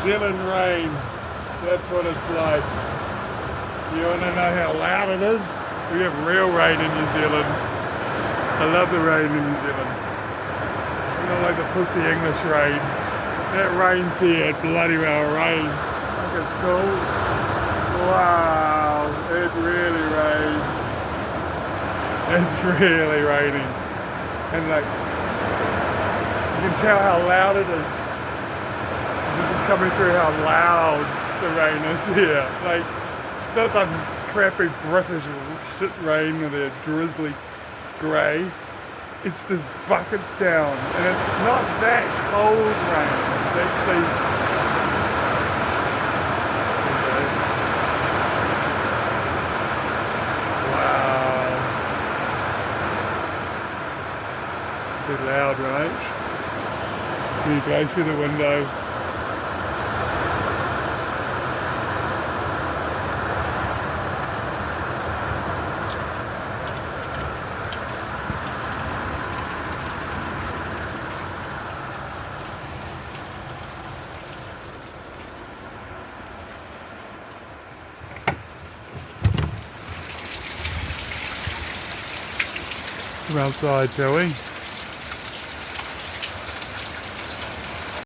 Zealand rain. That's what it's like. You want to know how loud it is? We have real rain in New Zealand. I love the rain in New Zealand. I don't like the pussy English rain. That rains here, it bloody well rains. I think it's cool. Wow, it really rains. It's really raining. And like, you can tell how loud it is. This is coming through how loud the rain is here. Like, that's some crappy British shit rain with a drizzly grey. It's just buckets down, and it's not that cold rain. It's actually, wow. Too loud, right? Can you go through the window? Come outside, shall we?